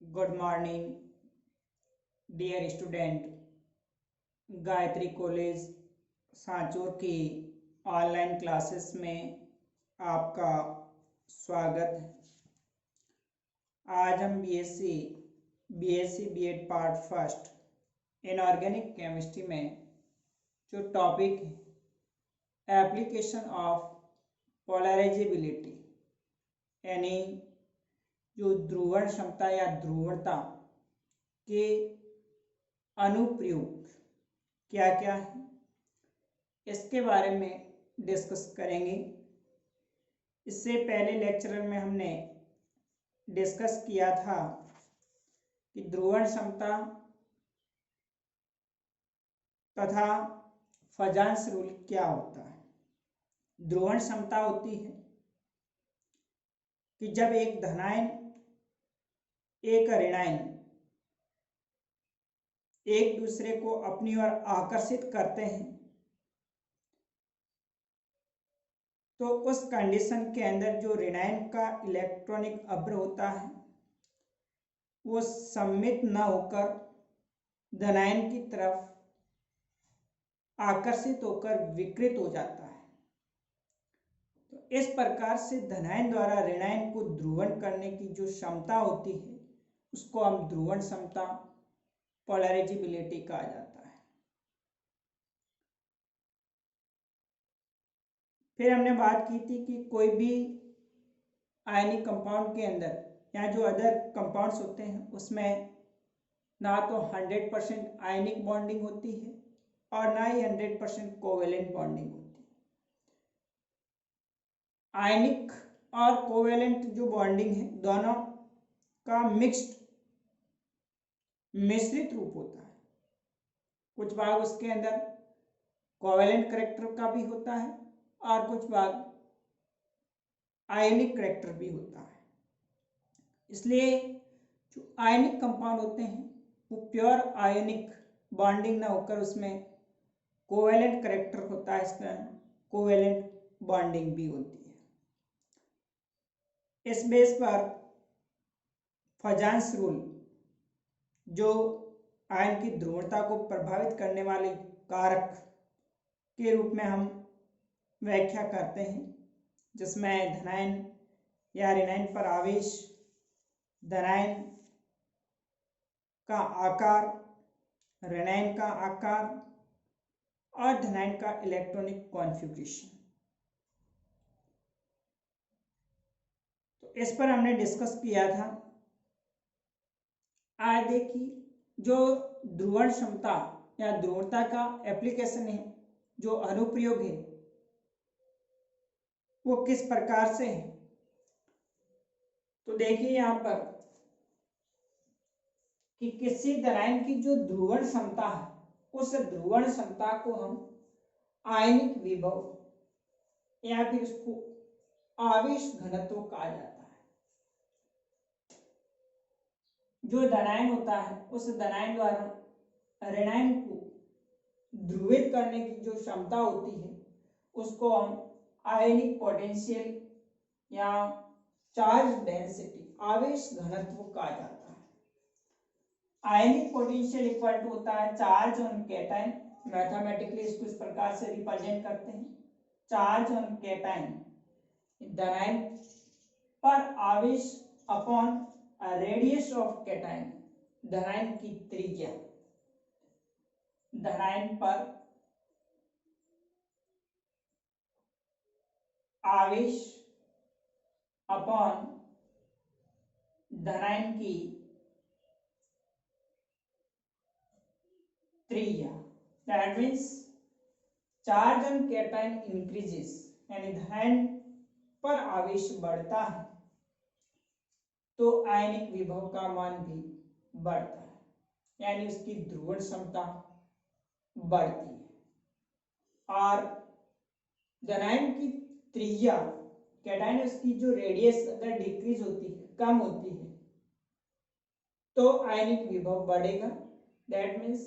Good morning dear student. Gayatri college Sanchore की online classes में आपका स्वागत है। आज हम BSc BEd part first inorganic chemistry में जो टॉपिक है एप्लीकेशन ऑफ पोलराइजेबिलिटी यानी जो ध्रुवण क्षमता या ध्रुवणता के अनुप्रयोग क्या क्या है इसके बारे में डिस्कस करेंगे। इससे पहले लेक्चर में हमने डिस्कस किया था कि ध्रुवण क्षमता तथा फजांस रूल क्या होता है। ध्रुवण क्षमता होती है कि जब एक धनायन एक ऋणायन एक दूसरे को अपनी ओर आकर्षित करते हैं तो उस कंडीशन के अंदर जो ऋणायन का इलेक्ट्रॉनिक अभ्र होता है वो सम्मित न होकर धनायन की तरफ आकर्षित होकर विकृत हो जाता है। तो इस प्रकार से धनायन द्वारा ऋणायन को ध्रुवण करने की जो क्षमता होती है उसको हम ध्रुवण क्षमता पोलराइजेबिलिटी कहा जाता है। फिर हमने बात की थी कि कोई भी आयनिक कंपाउंड के अंदर या जो अदर कंपाउंड्स होते हैं उसमें ना तो 100% आयनिक बॉन्डिंग होती है और ना ही 100% कोवेलेंट बॉन्डिंग होती है। आयनिक और कोवेलेंट जो बॉन्डिंग है दोनों का मिश्रित रूप होता है। कुछ भाग उसके अंदर कोवेलेंट करैक्टर का भी होता है और कुछ भाग आयनिक करैक्टर भी होता है। इसलिए जो आयनिक कंपाउंड होते हैं वो प्योर आयनिक बॉन्डिंग ना होकर उसमें कोवेलेंट करैक्टर होता है, इसमें कोवेलेंट बॉन्डिंग भी होती है। इस बेस पर फजांस रूल जो आयन की ध्रुवणता को प्रभावित करने वाले कारक के रूप में हम व्याख्या करते हैं, जिसमें धनायन या ऋणायन पर आवेश, धनायन का आकार, ऋणायन का आकार और धनायन का इलेक्ट्रॉनिक कॉन्फ़िगरेशन, तो इस पर हमने डिस्कस किया था। आज देखिए जो ध्रुवण क्षमता या ध्रुवणता का एप्लीकेशन है, जो अनुप्रयोग है वो किस प्रकार से है। तो देखिए यहाँ पर कि किसी धनायन की जो ध्रुवण क्षमता है उस ध्रुवण क्षमता को हम आयनिक विभव या फिर उसको आवेश घनत्व कहा जाता है। जो धनायन होता है उस धनायन द्वारा ऋणायन को ध्रुवित करने की जो क्षमता होती है उसको हम आयनिक पोटेंशियल या चार्ज डेंसिटी आवेश घनत्व कहा जाता है। आयनिक पोटेंशियल इक्वल टू होता है चार्ज ऑन कैटायन। मैथमेटिकली इसको इस प्रकार से रिप्रेजेंट करते हैं, चार्ज ऑन कैटायन धनायन पर आवेश अपॉन रेडियस ऑफ कैटायन, धनायन की त्रिज्या, धनायन पर आवेश अपॉन धनायन की त्रिज्या। That means charge on cation increases, यानी धनायन पर आवेश बढ़ता है तो आयनिक विभव का मान भी बढ़ता है, यानी उसकी ध्रुवण क्षमता बढ़ती है। और धनायन की त्रिज्या कैटायन उसकी जो रेडियस अगर डिक्रीज होती है, कम होती है, तो आयनिक विभव बढ़ेगा। दैट मीन्स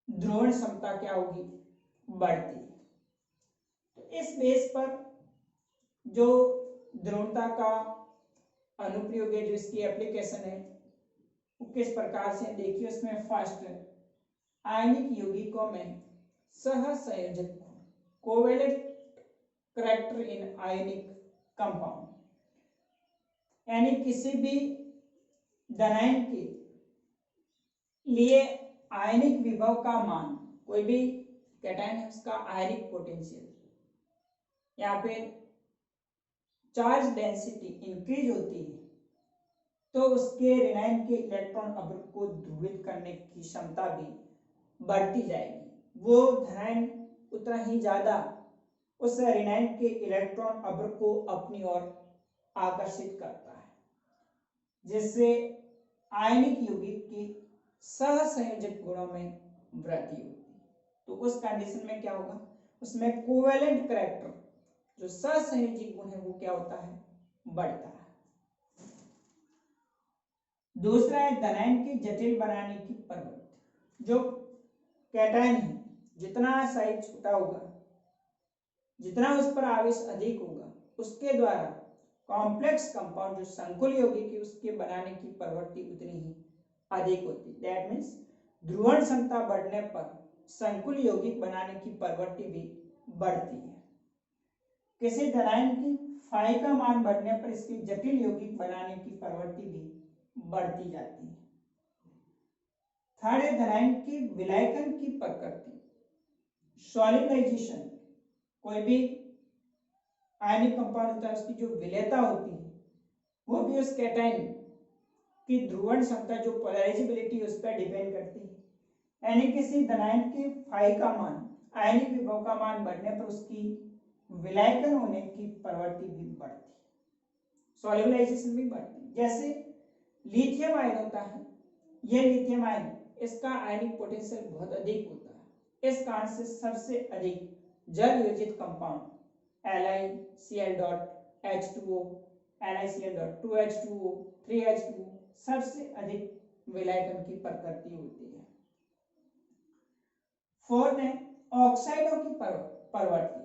ध्रुवण क्षमता क्या होगी, बढ़ती है। तो इस बेस पर जो ध्रुवणता का अनुप्रयोग है, जो इसकी एप्लीकेशन है वो किस प्रकार से देखिए। उसमें फर्स्ट, आयनिक यौगिकों में सह संयोजक कोवेलेंट करैक्टर इन आयनिक कंपाउंड, यानी किसी भी धनायन के लिए आयनिक विभव का मान, कोई भी कैटायन है उसका आयनिक पोटेंशियल, यहाँ पे चार्ज डेंसिटी इंक्रीज होती है तो उसके ऋणायन के इलेक्ट्रॉन अवरोध को ध्रुवित करने की क्षमता भी बढ़ती जाएगी। वो धनायन उतना ही ज्यादा उस ऋणायन के इलेक्ट्रॉन अवरोध को अपनी ओर आकर्षित करता है, जिससे आयनिक यौगिक की सहसंयोजक गुणों में वृद्धि होती है। तो उस कंडीशन में क्या होगा, उसमें कोवेलेंट करैक्टर जो सहसंयोजी गुण है वो क्या होता है, बढ़ता है। दूसरा है धनायन की जटिल बनाने की प्रवृत्ति। जो कैटायन है जितना साइज छोटा होगा, जितना उस पर आवेश अधिक होगा, उसके द्वारा कॉम्प्लेक्स कंपाउंड जो संकुल यौगिक है उसके बनाने की प्रवृत्ति उतनी ही अधिक होती है। दैट मीन्स ध्रुवण क्षमता बढ़ने पर संकुल यौगिक बनाने की प्रवृत्ति भी बढ़ती है। किसी धनायन की फाई का मान बढ़ने पर इसकी जटिल यौगिक बनाने की प्रवृत्ति भी बढ़ती जाती है। थर्ड है धनायन की विलायकन की प्रकृति, सॉलिबलाइजेशन। कोई भी आयनिक कंपाउंड होता है उसकी जो विलेयता होती है वो भी उस कैटायन की ध्रुवण क्षमता जो पोलराइजेबिलिटी उस पर डिपेंड करती है। यानी किसी धनायन के फाई का मान, आयनिक विभव का मान बढ़ने पर उसकी विलायकन होने की प्रवृत्ति भी बढ़ती है, सॉल्युबलाइजेशन भी बढ़ती है। जैसे लिथियम आयन होता है, यह लिथियम आयन इसका आयनिक पोटेंशियल बहुत अधिक होता है, इस कारण से सबसे अधिक जल योजित कंपाउंड LiCl.H2O, LiCl.2H2O, 3H2O सबसे अधिक विलायकन की प्रकृति होती है। फोर्थ है ऑक्साइडों की प्रवृत्ति।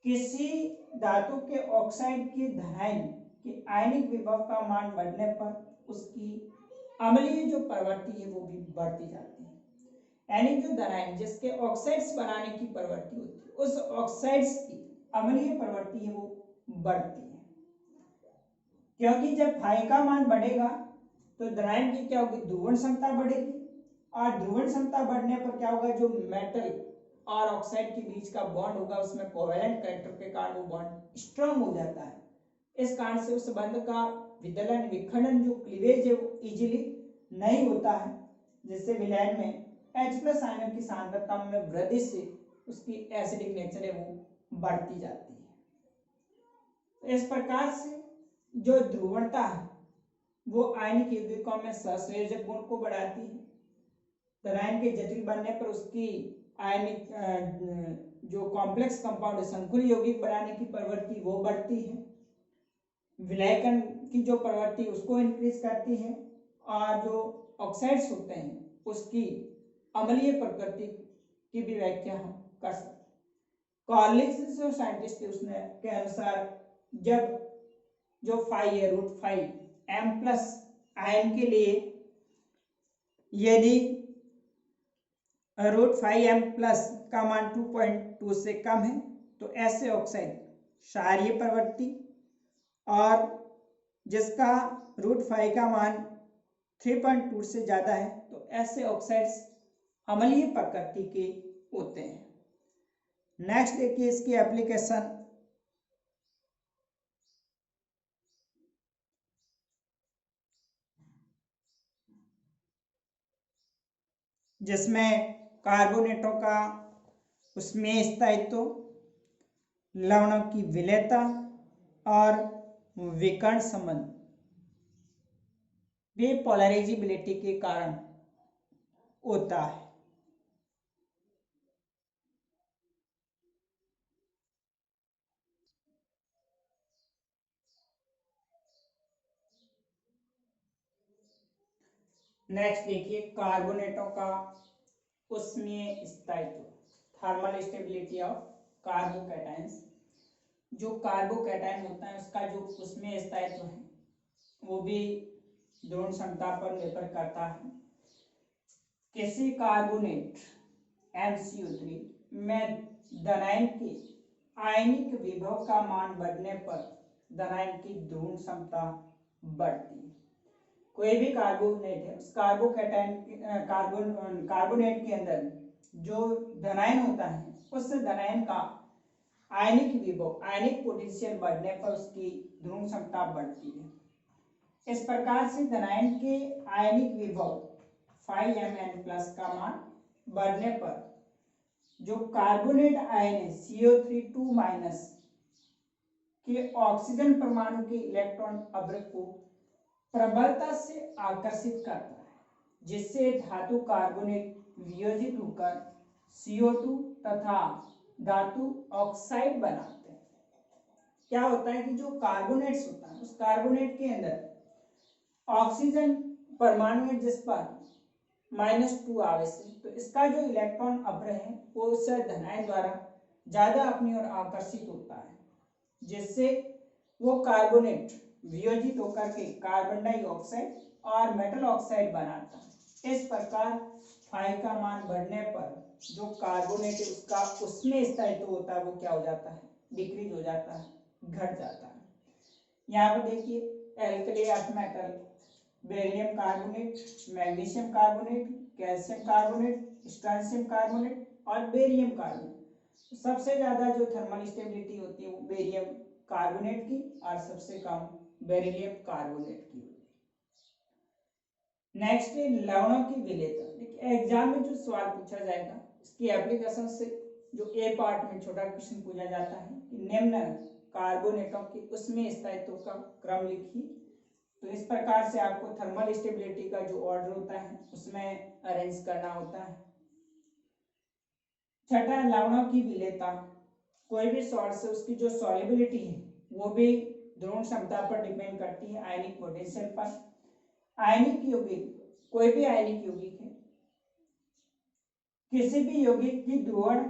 किसी धातु के ऑक्साइड के धनायन के आयनिक विभव का मान बढ़ने पर उसकी अम्लीय जो प्रवृत्ति है वो भी बढ़ती जाती है। यानी जो धनायन जिसके ऑक्साइड्स बनाने की प्रवृत्ति होती है उस ऑक्साइड्स की अम्लीय प्रवृत्ति है वो बढ़ती है, क्योंकि जब फाई का मान बढ़ेगा तो धनायन की क्या होगी, ध्रुवण क्षमता बढ़ेगी, और ध्रुवण क्षमता बढ़ने पर क्या होगा, जो मेटल और ऑक्साइड के बीच का बॉन्ड होगा उसमें कोवेलेंट कैरेक्टर के कारण वो बॉन्ड स्ट्रांग हो जाता है। इस कारण से उस बंध का विदलन विखंडन जो क्लीवेज है वो इजीली नहीं होता है, जिससे विलयन में H+ आयनों की सांद्रता में वृद्धि से उसकी एसिडिक नेचर है वो बढ़ती जाती है। इस प्रकार से जो ध्रुवणता है वो आयनिक यौगिकों में सहसंयोजक गुण को बढ़ाती है। धनायन के जटिल बनने पर उसकी आयनिक जो कॉम्प्लेक्स कंपाउंड संकुल यौगिक बनाने की प्रवृत्ति वो बढ़ती है, विलायकन की जो प्रवृत्ति उसको इंक्रीज करती है, और जो ऑक्साइड्स होते हैं उसकी अम्लीय प्रकृति की भी व्याख्या हम कर सकते हैं। कॉर्लिंग्स जो साइंटिस्ट है उसने के अनुसार जब जो फाई है √5m+ आयन के लिए यदि √5m+ का मान 2.2 से कम है तो ऐसे ऑक्साइड क्षारीय प्रवृत्ति, और जिसका √5 का मान 3.2 से ज्यादा है तो ऐसे ऑक्साइड्स अम्लीय प्रकृति के होते हैं। नेक्स्ट देखिए इसकी एप्लीकेशन। जिसमें कार्बोनेटों का उसमें स्थायित्व, लवणों की विलेयता और विकर्ण संबंध भी पोलराइजेबिलिटी के कारण होता है। नेक्स्ट देखिए कार्बोनेटों का उष्मीय स्थायित्व, थर्मल स्टेबिलिटी ऑफ कार्बोकैटायंस। जो कार्बोकैटायन होता है उसका जो उष्मीय स्थायित्व है वो भी ध्रुवण क्षमता पर निर्भर करता है। किसी कार्बोनेट MCO3 में धनायन के आयनिक विभव का मान बढ़ने पर धनायन की ध्रुवण क्षमता बढ़ती है। कोई भी कार्बोनेट है, उस कार्बोनेट के अंदर जो धनायन होता है, उस धनायन का आयनिक विभव, आयनिक पोटेंशियल बढ़ने पर उसकी ध्रुवण क्षमता बढ़ती है। इस प्रकार से धनायन के आयनिक विभव 5Mn+ का मान बढ़ने पर जो कार्बोनेट आयन है CO3 2- के ऑक्सीजन परमाणु के इलेक्ट्रॉन अवरोध को प्रबलता से आकर्षित करता है, जिससे धातु कार्बोनेट वियोजित होकर CO2 तथा धातु ऑक्साइड बनाते हैं। क्या होता है कि जो कार्बोनेट्स होता है, उस कार्बोनेट के अंदर ऑक्सीजन परमाणु है जिस पर -2 आवश्यक, तो इसका जो इलेक्ट्रॉन अपव्रय है वो उस धनायन द्वारा ज्यादा अपनी ओर आकर्षित होता है, जिससे वो कार्बोनेट वियोजित होकर के कार्बन डाइऑक्साइड और मेटल ऑक्साइड बनाता है। इस प्रकार फाई का मान बढ़ने पर जो कार्बोनेट है उसका उसमें स्थायित्व होता है वो क्या हो जाता है, डिक्रीज हो जाता है, घट जाता है। यहाँ पर देखिए alkali earth metal, beryllium carbonate, magnesium carbonate, calcium carbonate, स्ट्रांशियम carbonate और बेरियम कार्बोनेट। सबसे ज्यादा जो थर्मल स्टेबिलिटी होती है वो बेरियम कार्बोनेट की और सबसे कम बेरिलियम कार्बोनेट की होती है। नेक्स्ट है लवणों की विलेयता। देखिए एग्जाम में जो सवाल पूछा जाएगा इसकी एप्लीकेशन से जो ए पार्ट में छोटा क्वेश्चन पूछा जाता है कि निम्न कार्बोनेटों की उसमें स्थायित्व का क्रम लिखिए। तो इस प्रकार से आपको थर्मल स्टेबिलिटी का जो ऑर्डर होता है उसमें अरेंज करना होता है। छठा लवणों की विलेयता। कोई भी सॉल्ट से उसकी जो सॉल्युबिलिटी है वो भी ध्रुवण क्षमता पर डिपेंड करती है, आयनिक पोटेंशियल पर। आयनिक यौगिक, कोई भी आयनिक यौगिक है, किसी भी यौगिक की ध्रुवण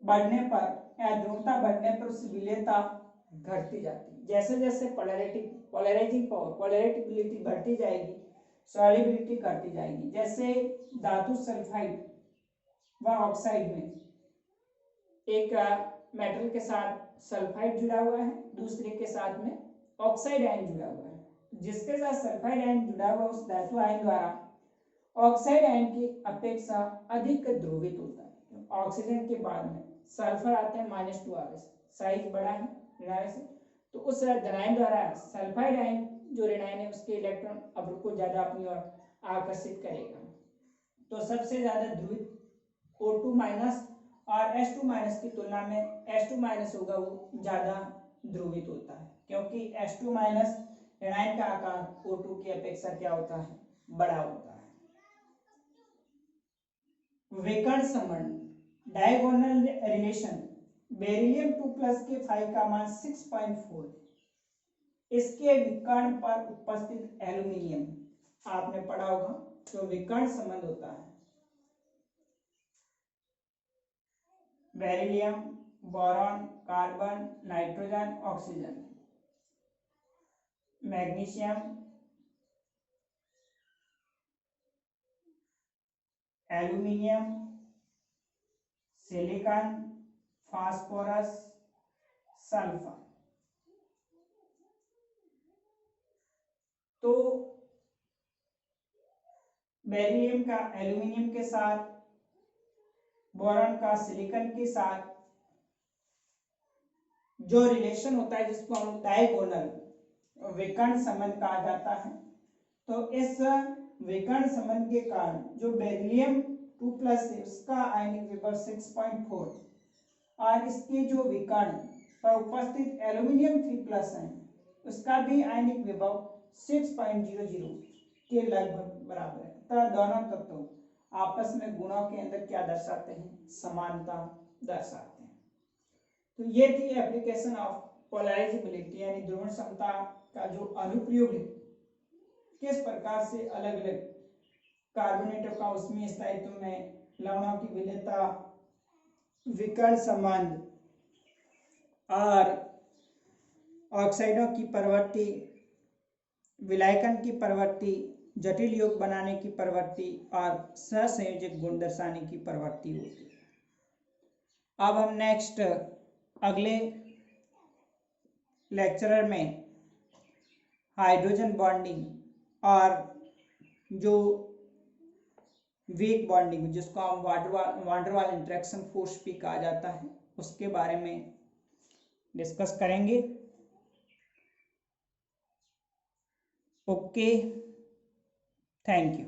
बढ़ने पर या ध्रुवता बढ़ने पर उसकी विलेयता घटती जाती है। जैसे जैसे पोलराइजिंग पावर, पोलैरिटी बढ़ती जाएगी, सॉल्युबिलिटी घटती जाएगी। जैसे धातु सल्फाइड व ऑक्साइड में एक मेटल के साथ सल्फाइड जुड़ा हुआ है, दूसरे के साथ में ऑक्साइड आयन जुड़ा हुआ है। जिसके साथ सल्फाइड आयन जुड़ा हुआ उस धातु आयन द्वारा ऑक्साइड आयन की अपेक्षा अधिक ध्रुवित होता है। ऑक्सीजन के बाद में सल्फर आते हैं -2 आवेश, साइज बड़ा है ऋणायन से, तो उस धनायन द्वारा सल्फाइड आयन जो ऋणायन है उसके इलेक्ट्रॉन अवरोध को ज्यादा अपनी ओर आकर्षित करेगा। तो सबसे ज्यादा ध्रुवित O2- और H2- की तुलना में H2- होगा, वो ज्यादा ध्रुवित होता है, क्योंकि H2- ऋणायन का आकार O2 की अपेक्षा क्या होता है, बड़ा होता है। विकर्ण संबंध, डायगोनल रिलेशन। बेरिलियम 2+ के फाई का मान 6.4 है। इसके विकर्ण पर उपस्थित एल्यूमिनियम, आपने पढ़ा होगा जो विकर्ण संबंध होता है, beryllium, boron, carbon, nitrogen, oxygen, magnesium, aluminium, silicon, phosphorus, sulphur. तो बेरिलियम का एल्यूमिनियम के साथ, बोरॉन का सिलिकॉन के साथ जो रिलेशन होता है जिसको हम डायगोनल विकर्ण संबंध कहा जाता है। तो इस विकर्ण संबंध के कारण जो बेरिलियम 2+ है उसका आयनिक विभव 6.4 और इसके जो विकर्ण पर उपस्थित एल्यूमिनियम 3+ है उसका भी आयनिक विभव 6.00 के लगभग बराबर है। तो दोनों तत्वों आपस में गुणों के अंदर क्या दर्शाते हैं, समानता दर्शाते हैं। तो ये थी एप्लीकेशन ऑफ पोलराइजेबिलिटी यानी ध्रुवण क्षमता का जो अनुप्रयोग है, किस प्रकार से अलग अलग कार्बोनेटों का उसमें स्थायित्व में लवणों की विलेयता, विकर्ण संबंध और ऑक्साइडों की प्रवृत्ति विलायकन की प्रवृत्ति, जटिल योग बनाने की प्रवृत्ति और सहसंयोजक गुण दर्शाने की प्रवृत्ति होती है। अब हम नेक्स्ट अगले लेक्चरर में हाइड्रोजन बॉन्डिंग और जो वीक बॉन्डिंग जिसको हम वांडरवाल इंटरेक्शन फोर्स भी कहा जाता है उसके बारे में डिस्कस करेंगे। Okay, thank you.